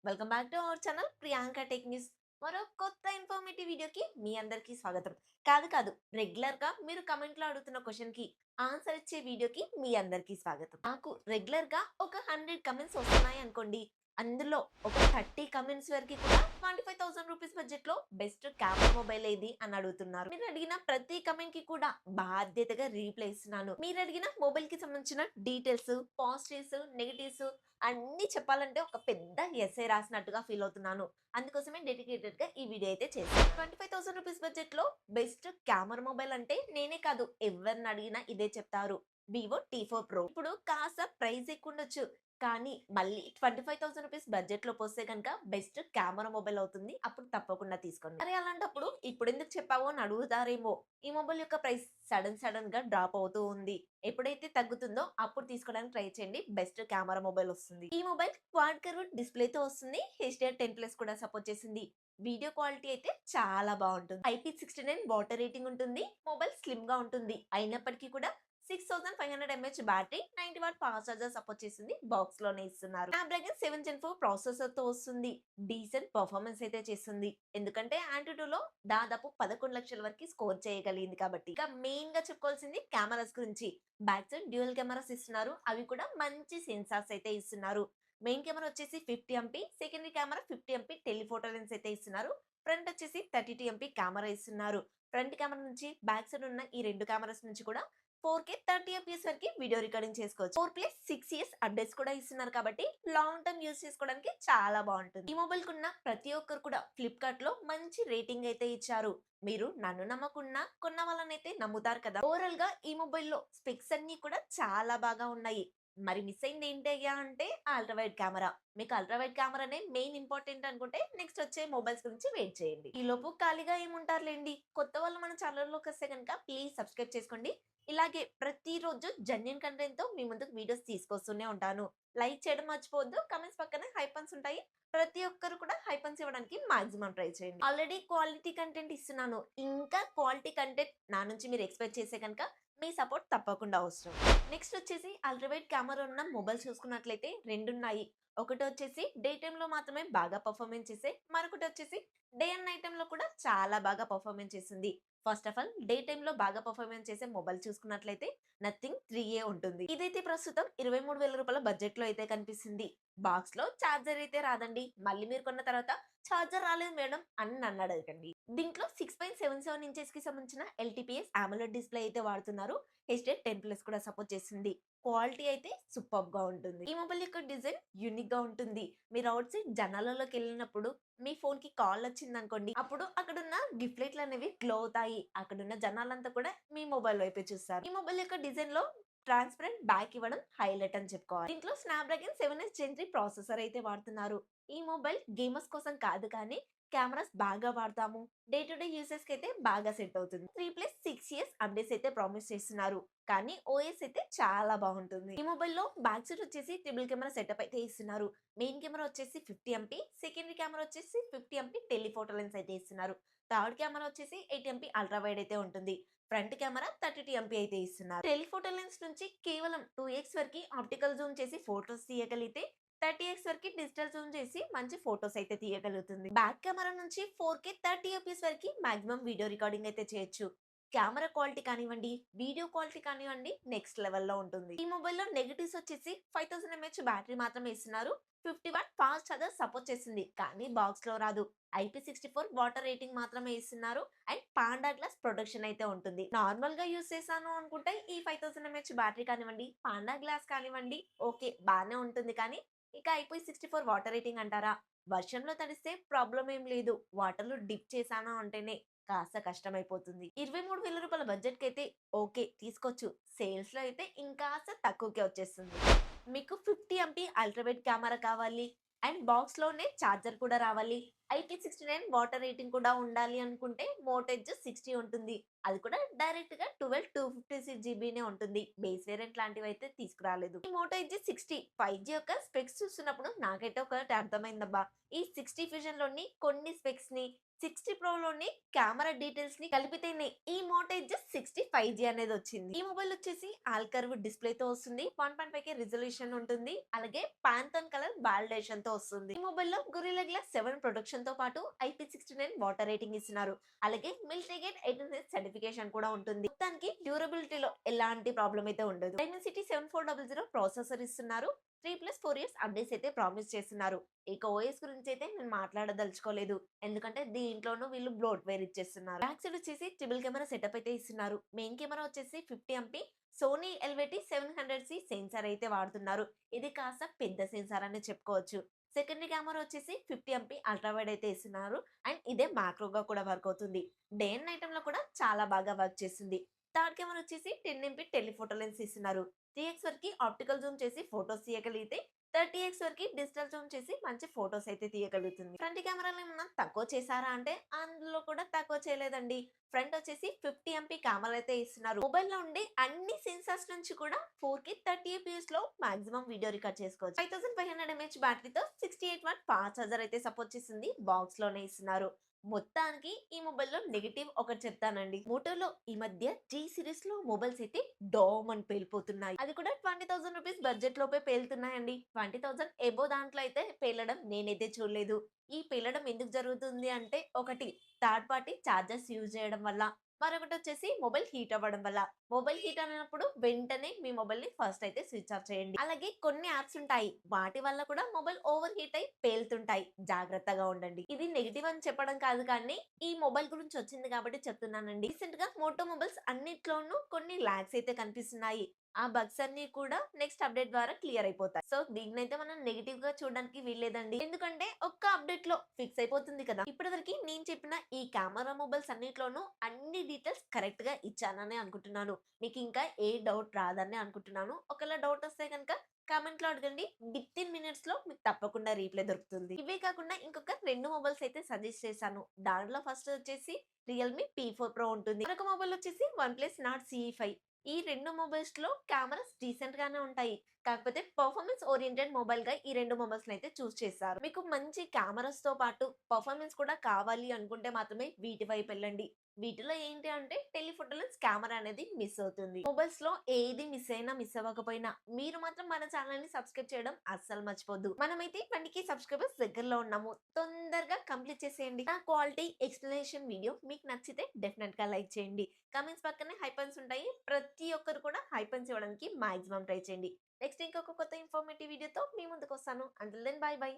Welcome back to our channel Priyanka tech news. మరో కొత్త informative వీడియోకి మీ అందరికీ స్వాగతం. కాదు రెగ్యులర్ గా మీరు కమెంట్ లో అడుగుతున్న క్వశ్చన్ కి ఆన్సర్ ఇచ్చే వీడియోకి మీ అందరికీ స్వాగతం. నాకు రెగ్యులర్ గా ఒక 100 కమెంట్స్ వస్తున్నాయి అనుకోండి. అందులో ఒక 30 కమెంట్స్ వరకు కూడా 25,000 రూపీస్ బడ్జెట్ లో బెస్ట్ కెమెరా మొబైల్ ఏది అని అడుగుతున్నారు. మీరు అడిగిన ప్రతి కమెంట్ కి కూడా బాధ్యతగా రీప్లై ఇస్తున్నాను. మీరు అడిగిన మొబైల్ కి సంబంధించిన డీటెయిల్స్, పాజిటివ్స్, నెగటివ్స్ అన్ని చెప్పాలంటే ఒక పెద్ద ఎస్సే రాసినట్టుగా ఫీల్ అవుతున్నాను. అందుకోసమే డెడికేటెడ్ గా ఈ వీడియో అయితే చేశాను. 25,000 రూపీస్ బడ్జెట్ లో బెస్ట్ కెమెరా మొబైల్ అంటే నేనే కాదు, ఎవరిని అడిగినా ఇదే చెప్తారు. Vivo T4 Pro. ఇప్పుడు కాస్త ప్రైస్ ఎక్కువ ఉండొచ్చు, కానీ మళ్ళీ 25,000 రూపీస్ బడ్జెట్ లోకి వస్తే కనుక బెస్ట్ కెమెరా మొబైల్ అవుతుంది. అప్పుడు తప్పకుండా తీసుకోండి. మరి అలాంటప్పుడు ఇప్పుడు ఎందుకు చెప్పావు అని అడుగుతారేమో. ఈ మొబైల్ యొక్క ప్రైస్ సడన్ గా డ్రాప్ అవుతూ ఉంది. ఎప్పుడైతే తగ్గుతుందో అప్పుడు తీసుకోవడానికి ట్రై చేయండి. బెస్ట్ కెమెరా మొబైల్ వస్తుంది. ఈ మొబైల్ క్వాడ్ కర్వ్ డిస్ప్లే తో వస్తుంది. HDR10+ కూడా సపోర్ట్ చేసింది. వీడియో క్వాలిటీ అయితే చాలా బాగుంటుంది. IP69 వాటర్ రేటింగ్ ఉంటుంది. మొబైల్ స్లిమ్ గా ఉంటుంది. అయినప్పటికీ కూడా 6500 mAh battery, 90 watt fast charger support చేసింది. బాక్స్ లోనే ఇస్తున్నారు. స్నాప్డ్రాగన్ 7 Gen 4 ప్రాసెసర్ తో వస్తుంది. డీసెంట్ పర్ఫార్మెన్స్ అయితే చేస్తుంది. ఎందుకంటే ఆండ్రాయిడ్ లో దాదాపు 11 లక్షల వరకు స్కోర్ చేయగలిగింది కాబట్టి. ఇక మెయిన్ గా చెప్పుకోవాల్సింది కెమెరాస్ గురించి. బ్యాక్ సైడ్ డ్యూయల్ కెమెరాస్ ఇస్తున్నారు. అవి కూడా మంచి సెన్సార్స్ అయితే ఇస్తున్నారు. మెయిన్ కెమెరా వచ్చేసి 50 MP, secondary camera 50 MP telephoto lens అయితే ఇస్తున్నారు. ఫ్రంట్ వచ్చేసి 32 ఎంపీ కెమెరా ఇస్తున్నారు. ఫ్రంట్ కెమెరా నుంచి బ్యాక్ సైడ్ ఉన్న ఈ రెండు కెమెరాస్ నుంచి కూడా 4K 30 fps వరకు వీడియో రికార్డింగ్ చేసుకోవచ్చు. 4+6 ఇయర్స్ అప్డేట్స్ కూడా ఇస్తున్నారు కాబట్టి లాంగ్ టర్మ్ యూస్ చేసుకోవడానికి చాలా బాగుంటుంది. ఈ మొబైల్ కున్న ప్రతి ఒక్కరు కూడా ఫ్లిప్కార్ట్ లో మంచి రేటింగ్ అయితే ఇచ్చారు. మీరు నన్ను నమ్మకున్నా కొన్న వాళ్ళనైతే నమ్ముతారు కదా. ఓవరాల్ గా ఈ మొబైల్లో స్పెక్స్ అన్ని కూడా చాలా బాగా ఉన్నాయి. మరి మిస్ అయింది ఏంటయ్యా అంటే అల్ట్రా వైడ్ కెమెరా. మీకు అల్ట్రా వైడ్ కెమెరానే మెయిన్ ఇంపార్టెంట్ అనుకుంటే నెక్స్ట్ వచ్చే మొబైల్స్ గురించి వెయిట్ చేయండి. ఈ లోపు ఖాళీగా ఏముంటారులేండి. కొత్త వాళ్ళు మన ఛానల్లోకి వస్తే కనుక ప్లీజ్ సబ్స్క్రైబ్ చేసుకోండి. ఇలాగే ప్రతిరోజు జెన్యూన్ కంటెంట్ తో మీ ముందుకు వీడియోస్ తీసుకొస్తూనే ఉంటాను. లైక్ చేయడం మర్చిపోవద్దు. కమెంట్స్ పక్కన హైపన్స్ ఉంటాయి. ప్రతి ఒక్కరు కూడా హైపన్స్ ఇవ్వడానికి మాక్సిమం ట్రై చేయండి. ఆల్రెడీ క్వాలిటీ కంటెంట్ ఇస్తున్నాను. ఇంకా క్వాలిటీ కంటెంట్ నా నుంచి మీరు ఎక్స్పెక్ట్ చేసే కనుక మీ సపోర్ట్ తప్పకుండా అవసరం. నెక్స్ట్ వచ్చేసి అల్ట్రా వైడ్ కెమెరా ఉన్న మొబైల్ చూసుకున్నట్లయితే రెండు ఉన్నాయి. ఒకటి వచ్చేసి డే టైమ్ లో మాత్రమే బాగా పర్ఫార్మెన్స్ చేసే, మరొకటి వచ్చేసి డే అండ్ నైట్ టైమ్ లో కూడా చాలా బాగా పర్ఫార్మెన్స్ చేస్తుంది. First of all day time లో బాగా పర్ఫార్మెన్స్ చేసే మొబైల్ చూసుకున్నట్లయితే నథింగ్ 3A ఉంటుంది. ఇదైతే ప్రస్తుతం 23,000 రూపాయల బడ్జెట్ లో అయితే కనిపిస్తుంది. బాక్స్ లో చార్జర్ అయితే రాదండి. మళ్ళీ మీరు కొన్న తర్వాత చార్జర్ రాలేదు మేడం అని నన్ను అడగండి. దీంట్లో 6.77 ఇంచెస్ కి సంబంధించిన LTPS AMOLED డిస్ప్లే అయితే వాడుతున్నారు. HDR10+ కూడా సపోర్ట్ చేస్తుంది. క్వాలిటీ అయితే సూపర్ గా ఉంటుంది. ఈ మొబైల్ యొక్క డిజైన్ యూనిక్ గా ఉంటుంది. మీరు అవుట్ సైడ్ జనాలలోకి వెళ్ళినప్పుడు మీ ఫోన్ కి కాల్ వచ్చింది అనుకోండి, అప్పుడు అక్కడున్న గిఫ్ట్ లైట్లు అనేవి గ్లో అవుతాయి. అక్కడున్న జనాలంతా కూడా మీ మొబైల్ వైపే చూస్తారు. ఈ మొబైల్ యొక్క డిజైన్ లో ట్రాన్స్పరెంట్ బ్యాక్ ఇవ్వడం హైలైట్ అని చెప్పుకోవాలి. దీంట్లో స్నాప్డ్రాగన్ 7S Gen 3 ప్రాసెసర్ అయితే వాడుతున్నారు. ఈ మొబైల్ గేమర్స్ కోసం కాదు కానీ కెమెరాస్ బాగా వాడతాము, డే టు డే యూసెస్ కి అయితే బాగా సెట్ అవుతుంది. 3+6 ఇయర్స్ అప్డేట్స్ అయితే ప్రామిస్ చేస్తున్నారు. కానీ ఓఎస్ అయితే చాలా బాగుంటుంది. ఈ మొబైల్లో బ్యాక్ సైడ్ వచ్చేసి ట్రిపుల్ కెమెరా సెటప్ అయితే ఇస్తున్నారు. మెయిన్ కెమెరా వచ్చేసి 50 ఎంపీ, సెకండరీ కెమెరా వచ్చేసి 50 ఎంపీ టెలిఫోటో లెన్స్ అయితే ఇస్తున్నారు. థర్డ్ కెమెరా వచ్చేసి 8 ఎంపీ అల్ట్రా వైడ్ అయితే ఉంటుంది. ఫ్రంట్ కెమెరా 32 ఎంపీ అయితే ఇస్తున్నారు. టెలిఫోటో లెన్స్ నుంచి కేవలం 2x వరకు ఆప్టికల్ జూమ్ చేసి ఫోటోస్ తీయగలిగితే 30x వరకు డిజిటల్ జూమ్ చేసి మంచి ఫోటోస్ అయితే తీయగలుగుతుంది. బ్యాక్ కెమెరా నుంచి 4K 30 fps వరకు మాక్సిమం వీడియో రికార్డింగ్ అయితే చేయొచ్చు. కెమెరా క్వాలిటీ కానివ్వండి, వీడియో క్వాలిటీ కానివ్వండి నెక్స్ట్ లెవెల్లో ఉంటుంది. ఈ మొబైల్లో నెగటివ్స్ వచ్చేసి 5000 mAh బ్యాటరీ మాత్రమే ఇస్తున్నారు. 50 వాట్ ఫాస్ట్ చార్జర్ సపోర్ట్ చేస్తుంది. కానీ బాక్స్ లో రాదు. IP64 వాటర్ రేటింగ్ మాత్రమే ఇస్తున్నారు. అండ్ పాండా గ్లాస్ ప్రొటెక్షన్ అయితే ఉంటుంది. నార్మల్ గా యూస్ చేశాను అనుకుంటే ఈ 5000 mAh బ్యాటరీ కానివ్వండి, పాండా గ్లాస్ కానివ్వండి ఓకే బానే ఉంటుంది. కానీ ఇక IP64 వాటర్ రేటింగ్ అంటారా, వర్షంలో తడిస్తే ప్రాబ్లం ఏం లేదు. వాటర్ లో డిప్ చేశాను అంటేనే కాస్త కష్టమైపోతుంది. 23,000 రూపాయల బడ్జెట్ కి అయితే ఓకే తీసుకోవచ్చు. సేల్స్ లో అయితే ఇంకాస్త తక్కువకే వచ్చేస్తుంది. మీకు 50 ఎంపీ అల్ట్రా వైడ్ కెమెరా కావాలి అండ్ బాక్స్ లోనే చార్జర్ కూడా రావాలి. IP69 వాటర్ రేటింగ్ కూడా ఉండాలి అనుకుంటే మోటో ఎడ్జ్ 60 ఉంటుంది. అది కూడా డైరెక్ట్ గా 256 GB ఉంటుంది. బేస్ వేరియంట్ లాంటివి అయితే తీసుకురాలేదు. ఈ మోటో ఎడ్జ్ 60 5G యొక్క స్పెక్స్ చూస్తున్నప్పుడు నాకైతే ఒకటి అర్థమైందబ్బా. ఈ 60 ఫ్యూజన్ లోని కొన్ని స్పెక్స్ ని 60 ప్రోలోని కెమెరా డీటెయిల్స్ ని కలిపితేనే ఈ మోటో ఎడ్జ్ 65G అనేది వచ్చింది. ఈ మొబైల్ వచ్చేసి ఆల్కర్వ్ డిస్ప్లే తో వస్తుంది. 1.5K రిజల్యూషన్ ఉంటుంది. అలాగే పాంథోన్ కలర్ వాలిడేషన్ తో వస్తుంది. ఈ మొబైల్ లో గొరిల్లా గ్లాస్ 7 ప్రొటెక్షన్ తో పాటు IP69 వాటర్ రేటింగ్ ఇస్తున్నారు. అలాగే మిల్టీగేట్ 18 సర్టిఫికేషన్ కూడా ఉంటుంది. మొత్తానికి డ్యూరబిలిటీలో ఎలాంటి ప్రాబ్లం అయితే ఉండదు. డైమెన్సిటీ 7400 ప్రాసెసర్ ఇస్తున్నారు. 3+4 ఇయర్స్ అప్డేట్స్ అయితే ప్రామిస్ చేస్తున్నారు. ఇక ఓఎస్ గురించి అయితే నేను మాట్లాడదలుచుకోలేదు. ఎందుకంటే దీంట్లోనూ వీళ్ళు బ్లోట్వేర్ ఇచ్చేస్తున్నారు. బ్యాక్ సైడ్ వచ్చేసి ట్రిపుల్ కెమెరా సెటప్ అయితే ఇస్తున్నారు. మెయిన్ కెమెరా వచ్చేసి 50 MP Sony LVT 700C censor అయితే వాడుతున్నారు. ఇది కాస్త పెద్ద సెన్సార్ అని చెప్పుకోవచ్చు. సెకండరీ కెమెరా వచ్చేసి 50 MP అల్ట్రా వైడ్ అయితే ఇస్తున్నారు. అండ్ ఇదే మ్యాక్రోగా కూడా వర్క్ అవుతుంది. డే అండ్ నైట్ లో కూడా చాలా బాగా వర్క్ చేస్తుంది. థర్డ్ కెమెరా వచ్చేసి 10 MP టెలిఫోటో లెన్స్ ఇస్తున్నారు. 3x వరకు ఆప్టికల్ జూమ్ చేసి ఫోటోస్ తీయగలిగితే 30x వరకు డిజిటల్ జూమ్ చేసి మంచి ఫోటోస్ అయితే తీయగలుగుతుంది. ఫ్రంట్ కెమెరాలో ఏమన్నా తక్కువ చేశారా అంటే అందులో కూడా తక్కువ చేయలేదండి. ఫ్రంట్ వచ్చేసి 50 MP కెమెరా అయితే ఇస్తున్నారు. మొబైల్ లో ఉండే అన్ని సెన్సార్స్ నుంచి కూడా 4K 30fps లో మాక్సిమం వీడియో రికార్డ్ చేసుకోవచ్చు. 5500 mAh బ్యాటరీతో 68W ఫాస్ట్ ఛార్జర్ అయితే సపోర్ట్ చేస్తుంది. బాక్స్ లోనే ఇస్తున్నారు. మొత్తానికి ఈ మొబైల్ లో నెగిటివ్ ఒకటి చెప్తానండి. మోటోలో ఈ మధ్య G సిరీస్ లో మొబైల్స్ అయితే డోమ్ అని పేలిపోతున్నాయి. అది కూడా 20,000 రూపీస్ బడ్జెట్ లోపే పేలుతున్నాయండి. 20,000 ఎబో దాంట్లో అయితే పేలడం నేనైతే చూడలేదు. ఈ పేలడం ఎందుకు జరుగుతుంది అంటే ఒకటి థర్డ్ పార్టీ చార్జర్స్ యూజ్ చేయడం వల్ల, మరొకటి వచ్చేసి మొబైల్ హీట్ అవ్వడం వల్ల. మొబైల్ హీట్ అయినప్పుడు వెంటనే మీ మొబైల్ ని ఫస్ట్ అయితే స్విచ్ ఆఫ్ చేయండి. అలాగే కొన్ని యాప్స్ ఉంటాయి, వాటి వల్ల కూడా మొబైల్ ఓవర్ హీట్ అయి పేలుతుంటాయి. జాగ్రత్తగా ఉండండి. ఇది నెగిటివ్ అని చెప్పడం కాదు, కానీ ఈ మొబైల్ గురించి వచ్చింది కాబట్టి చెప్తున్నానండి. రీసెంట్ గా మోటో మొబైల్స్ అన్నిట్లోనూ కొన్ని లాగ్స్ అయితే కనిపిస్తున్నాయి. ఆ బగ్స్ అన్ని కూడా నెక్స్ట్ అప్డేట్ ద్వారా క్లియర్ అయిపోతాయి. సో దీన్నైతే మనం నెగిటివ్ గా చూడడానికి వీల్లేదండి. ఎందుకంటే ఒక్క అప్డేట్ లో ఫిక్స్ అయిపోతుంది కదా. ఇప్పటివరకు నేను చెప్పిన ఈ కెమెరా మొబైల్స్ అన్నిట్లోనూ అన్ని డీటెయిల్స్ కరెక్ట్ గా ఇచ్చానని అనుకుంటున్నాను. మీకు ఇంకా ఏ డౌట్ రాదని అనుకుంటున్నాను. ఒకవేళ డౌట్ వస్తే కనుక కామెంట్ లో అడగండి. విత్ ఇన్ మినిట్స్ లో మీకు తప్పకుండా రీప్లై దొరుకుతుంది. ఇవే కాకుండా ఇంకొక 2 మొబైల్స్ అయితే సజెస్ట్ చేశాను. దాంట్లో ఫస్ట్ వచ్చేసి రియల్మీ P4 Pro ఉంటుంది. మరొక మొబైల్ వచ్చేసి OnePlus Nord CE5. ఈ 2 మొబైల్స్ లో కెమెరాస్ డీసెంట్ గానే ఉంటాయి. కాకపోతే పర్ఫార్మెన్స్ ఓరియంటెడ్ మొబైల్ గా ఈ 2 మొబైల్స్ అయితే చూస్ చేశారు. మీకు మంచి కెమెరాస్ తో పాటు పర్ఫార్మెన్స్ కూడా కావాలి అనుకుంటే మాత్రమే వీటి వైపు వెళ్ళండి. వీటిలో ఏంటి అంటే టెలిఫోటో లెన్స్ కెమెరా అనేది మిస్ అవుతుంది. మొబైల్స్ లో ఏది మిస్ అయినా మిస్ అవ్వకపోయినా మీరు మాత్రం మన ఛానల్ ని సబ్స్క్రైబ్ చేయడం అస్సలు మర్చిపోద్దు. మనమైతే 20K సబ్స్క్రైబర్స్ దగ్గరలో ఉన్నాము. తొందరగా కంప్లీట్ చేసేయండి. నా క్వాలిటీ ఎక్స్ప్లెనేషన్ వీడియో మీకు నచ్చితే డెఫినెట్ గా లైక్ చేయండి. కమెంట్స్ పక్కనే హైపన్స్ ఉంటాయి. ప్రతి ఒక్కరు కూడా హైపన్స్ ఇవ్వడానికి మాక్సిమం ట్రై చేయండి. నెక్స్ట్ ఇంకొక కొత్త ఇన్ఫర్మేటివ్ వీడియోతో మీ ముందుకు వస్తాను. Until then bye by.